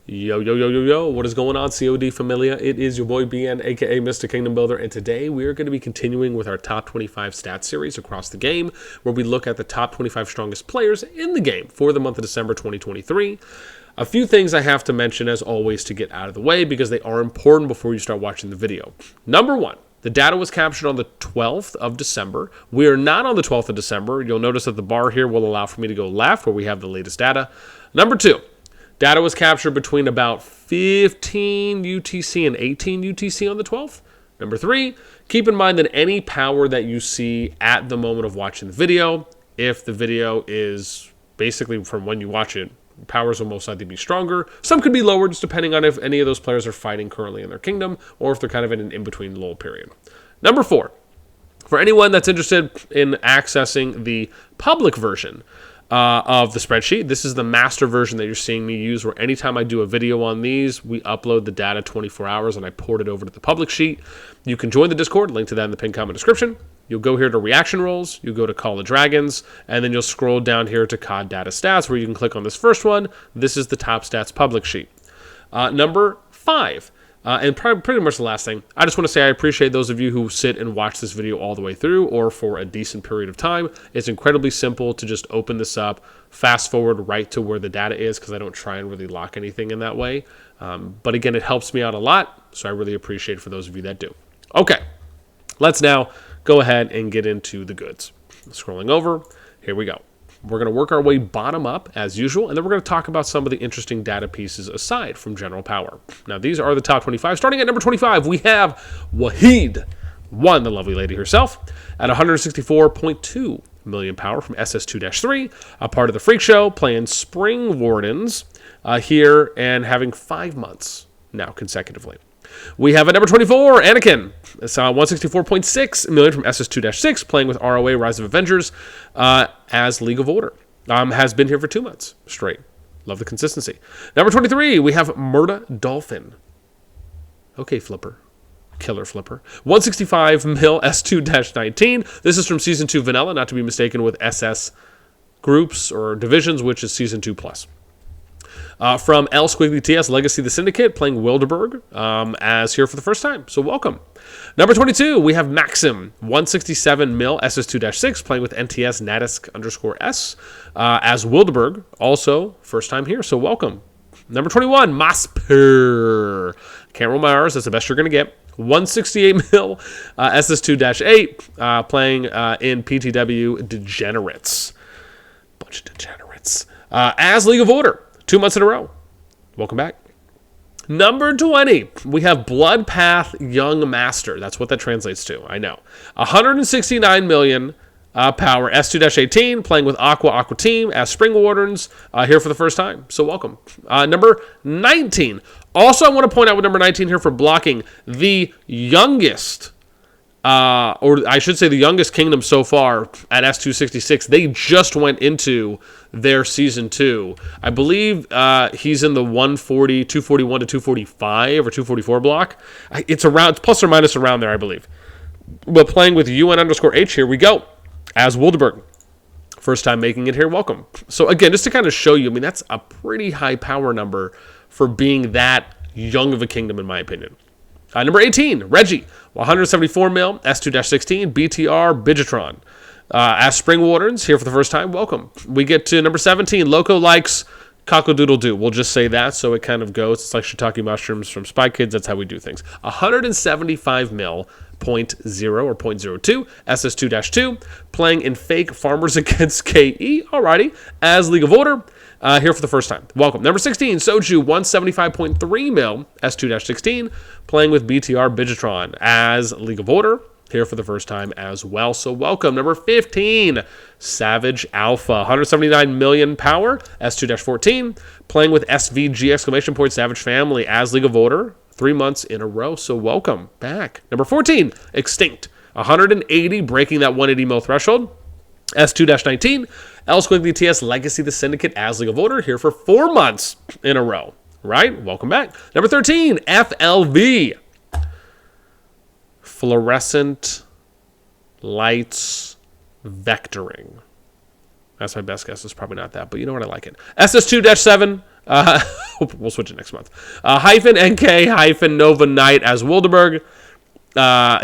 Yo, yo, yo, yo, yo, what is going on, COD Familia? It is your boy BN, aka Mr. Kingdom Builder, and today we are going to be continuing with our top 25 stats series across the game, where we look at the top 25 strongest players in the game for the month of December 2023. A few things I have to mention, as always, to get out of the way, because they are important before you start watching the video. Number one, the data was captured on the 12th of December. We are not on the 12th of December. You'll notice that the bar here will allow for me to go left, where we have the latest data. Number two, data was captured between about 15 UTC and 18 UTC on the 12th. Number three, keep in mind that any power that you see at the moment of watching the video, if the video is basically from when you watch it, powers will most likely be stronger. Some could be lower, just depending on if any of those players are fighting currently in their kingdom, or if they're kind of in an in-between lull period. Number four, for anyone that's interested in accessing the public version of the spreadsheet, this is the master version that you're seeing me use, where anytime I do a video on these, we upload the data 24 hours and I port it over to the public sheet. You can join the Discord, link to that in the pinned comment description. You'll go here to reaction rolls, you go to Call of Dragons, and then you'll scroll down here to COD data stats, where you can click on this first one. This is the top stats public sheet. Number five, and pretty much the last thing, I just want to say I appreciate those of you who sit and watch this video all the way through, or for a decent period of time. It's incredibly simple to just open this up, fast forward right to where the data is, because I don't try and really lock anything in that way. But again, it helps me out a lot, so I really appreciate it for those of you that do. Okay, let's now go ahead and get into the goods. Scrolling over, here we go. We're going to work our way bottom up, as usual, and then we're going to talk about some of the interesting data pieces aside from general power. Now, these are the top 25. Starting at number 25, we have Wahid, the lovely lady herself, at 164.2 million power from SS2-3, a part of the Freak Show, playing Spring Wardens here and having 5 months now consecutively. We have at number 24, Anakin. It's 164.6 million from SS2-6, playing with ROA Rise of Avengers as League of Order. Has been here for 2 months straight. Love the consistency. Number 23, we have Murda Dolphin. Okay, Flipper. Killer Flipper. 165 mil S2-19. This is from Season 2 Vanilla, not to be mistaken with SS Groups or Divisions, which is Season 2 Plus. From L Squiggly TS Legacy the Syndicate, playing Wilderberg as here for the first time. So welcome. Number 22, we have Maxim, 167 mil SS2-6, playing with NTS Natisk_S as Wilderberg, also first time here. So welcome. Number 21, Masper. Can't roll my R's. That's the best you're going to get. 168 mil SS2-8, playing in PTW Degenerates. Bunch of degenerates. As League of Order. 2 months in a row. Welcome back. Number 20, we have Bloodpath Young Master. That's what that translates to, I know. 169 million power, S2-18, playing with Aqua Team as Spring Wardens, here for the first time. So welcome. Number 19. Also, I want to point out with number 19 here for blocking, the youngest, or I should say the youngest kingdom so far at S2-66. They just went into their Season 2. I believe he's in the 140, 241 to 245 or 244 block. It's plus or minus around there, I believe. But playing with UN_H, here we go, as Wilderberg. First time making it here, welcome. So again, just to kind of show you, I mean, that's a pretty high power number for being that young of a kingdom, in my opinion. Number 18, Reggie, 174 mil, S2-16, BTR Bidgetron. As Spring Wardens, here for the first time, welcome. We get to number 17, Loco likes Cock-a-doodle-doo. We'll just say that, so it kind of goes. It's like shiitake mushrooms from Spy Kids. That's how we do things. 175 mil, 0.0 or 0.02, SS2-2, playing in Fake Farmers Against KE, alrighty, as League of Order. Here for the first time. Welcome. Number 16, Soju, 175.3 mil, S2-16, playing with BTR Bidgetron as League of Order. Here for the first time as well. So welcome. Number 15, Savage Alpha, 179 million power, S2-14, playing with SVG! Savage Family as League of Order. 3 months in a row. So welcome back. Number 14, Extinct, 180, breaking that 180 mil threshold. S2-19, L Squiggly TS Legacy the Syndicate as League of Order, here for 4 months in a row. Right? Welcome back. Number 13, FLV. Fluorescent Lights Vectoring. That's my best guess. It's probably not that, but you know what? I like it. SS2-7, We'll switch it next month. Hyphen NK hyphen Nova Knight as Wildeberg.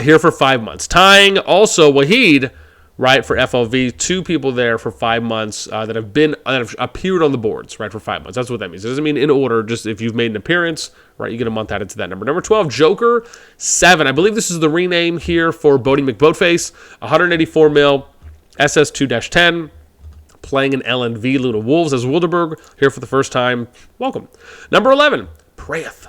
Here for 5 months. Tying also Wahid, right, for FLV. 2 people there for 5 months that have appeared on the boards, right, for 5 months. That's what that means. It doesn't mean in order, just if you've made an appearance, right, you get a month added to that number. Number 12, Joker 7. I believe this is the rename here for Bodie McBoatface. 184 mil, SS2-10. Playing in LNV Luna Wolves as Wildeberg. Here for the first time. Welcome. Number 11, Prayeth.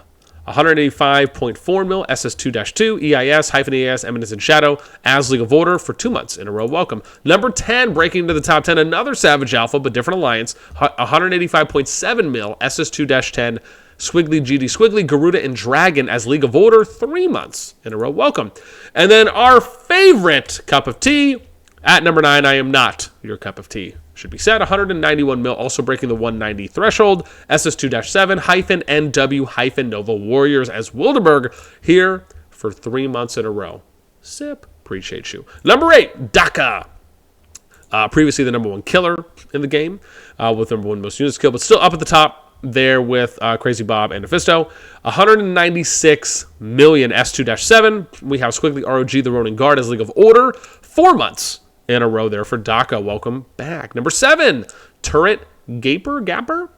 185.4 mil, SS2-2, EIS, Eminence and Shadow, as League of Order for 2 months in a row. Welcome. Number 10, breaking into the top 10, another Savage Alpha, but different alliance, 185.7 mil, SS2-10, Squiggly, GD Squiggly, Garuda, and Dragon as League of Order, 3 months in a row. Welcome. And then our favorite cup of tea, at number 9, I am not your cup of tea. Should be said, 191 mil, also breaking the 190 threshold. SS2-7 hyphen NW hyphen Nova Warriors as Wildeberg here for 3 months in a row. Sip. Appreciate you. Number 8, Daka. Previously the number 1 killer in the game with number 1 most units killed, but still up at the top there with Crazy Bob and Mephisto. 196 million S2-7. We have Squiggly ROG, the Ronin Guard as League of Order. 4 months in a row there for Daka. Welcome back. Number 7, Turret Gapper.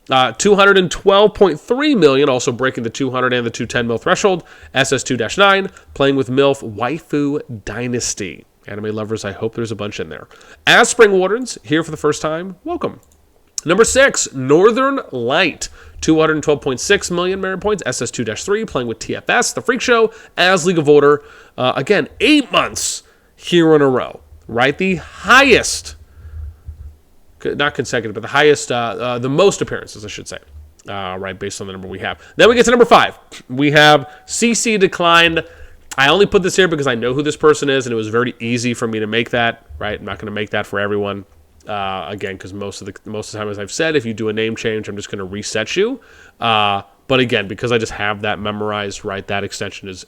212.3 million, also breaking the 200 and the 210 mil threshold. SS2-9, playing with MILF Waifu Dynasty. Anime lovers, I hope there's a bunch in there. As Spring Wardens, here for the first time, welcome. Number 6, Northern Light. 212.6 million merit points, SS2-3, playing with TFS, the Freak Show, as League of Order. Again, 8 months here in a row. Right, the highest, not consecutive, but the highest, the most appearances, I should say, right, based on the number we have. Then we get to number 5. We have CC declined. I only put this here because I know who this person is, and it was very easy for me to make that, right? I'm not going to make that for everyone, again, because most of the time, as I've said, if you do a name change, I'm just going to reset you. But again, because I just have that memorized, right, that extension is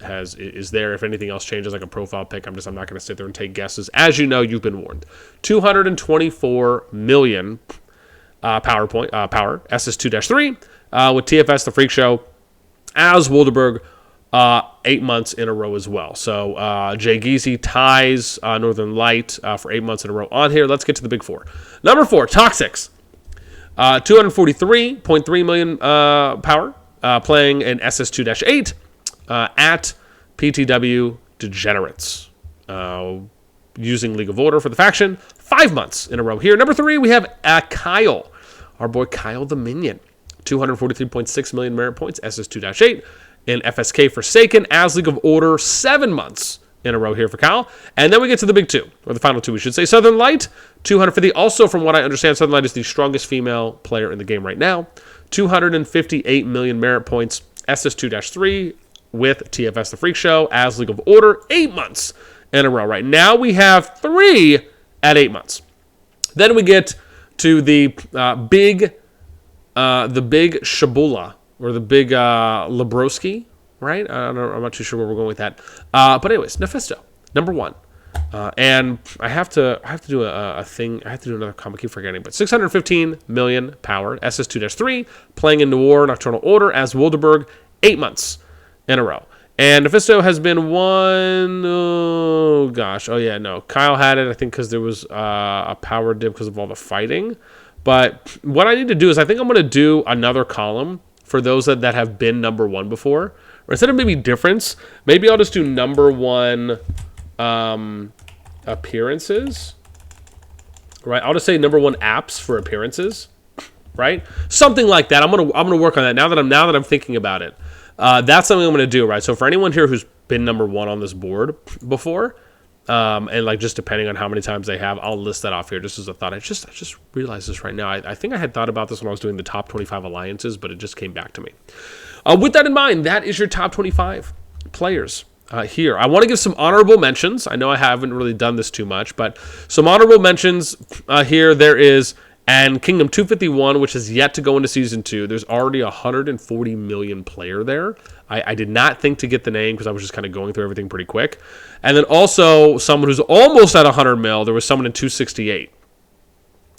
there. If anything else changes, like a profile pic, I'm not going to sit there and take guesses. As you know, you've been warned. 224 million power, SS2-3, with TFS, the Freak Show, as Wildeberg, 8 months in a row as well. So Jay Geezy ties Northern Light for 8 months in a row on here. Let's get to the big 4. Number 4, Toxics. 243.3 million power. Playing in SS2-8 at PTW Degenerates. Using League of Order for the faction. 5 months in a row here. Number 3, we have Kyle. Our boy Kyle the Minion. 243.6 million merit points. SS2-8 in FSK Forsaken as League of Order. 7 months in a row here for Kyle. And then we get to the big 2, or the final 2, we should say. Southern Light, 250. Also, from what I understand, Southern Light is the strongest female player in the game right now. 258 million merit points, SS2-3 with TFS the Freak Show as League of Order, 8 months in a row. Right now we have 3 at 8 months. Then we get to the big Shabula, or the big Lebroski, right? I'm not too sure where we're going with that. But anyways, Mephisto, number 1. And I have to do a thing. I have to do another comic. I keep forgetting. But 615 million power. SS2-3 playing in Noir Nocturnal Order as Wildeberg. 8 months in a row. And Mephisto has been one. Oh gosh. Oh yeah. No. Kyle had it. I think because there was a power dip because of all the fighting. But what I need to do is I think I'm going to do another column for those that have been number 1 before. Or instead of maybe difference, maybe I'll just do number 1. Appearances, right? I'll just say number 1 apps for appearances, right? Something like that. I'm gonna work on that now that I'm thinking about it. That's something I'm gonna do, right? So for anyone here who's been number 1 on this board before, and like just depending on how many times they have, I'll list that off here just as a thought. I just realized this right now. I think I had thought about this when I was doing the top 25 alliances, but it just came back to me. With that in mind, that is your top 25 players. Here, I want to give some honorable mentions. I know I haven't really done this too much, but some honorable mentions here. There is and Kingdom 251, which is yet to go into Season 2. There's already 140 million player there. I did not think to get the name because I was just kind of going through everything pretty quick. And then also someone who's almost at 100 mil. There was someone in 268.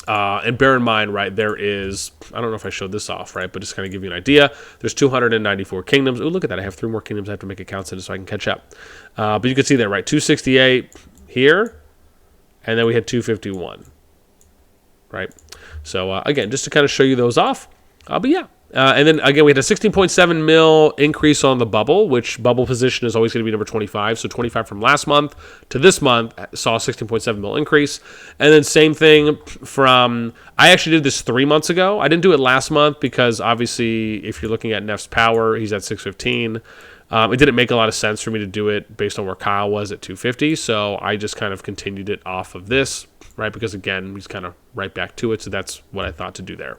And bear in mind, right, there is, I don't know if I showed this off, right, but just kind of give you an idea. There's 294 kingdoms. Oh, look at that. I have 3 more kingdoms I have to make accounts in so I can catch up. But you can see there, right, 268 here, and then we had 251, right? So, again, just to kind of show you those off. But yeah. And then, again, we had a 16.7 mil increase on the bubble, which bubble position is always going to be number 25. So 25 from last month to this month saw a 16.7 mil increase. And then same thing from, I actually did this 3 months ago. I didn't do it last month because, obviously, if you're looking at Neff's power, he's at 615. It didn't make a lot of sense for me to do it based on where Kyle was at 250. So I just kind of continued it off of this, right? Because, again, he's kind of right back to it. So that's what I thought to do there.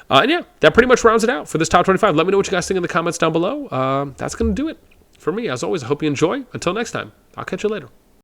And yeah, that pretty much rounds it out for this top 25. Let me know what you guys think in the comments down below. That's going to do it for me. As always, I hope you enjoy. Until next time, I'll catch you later.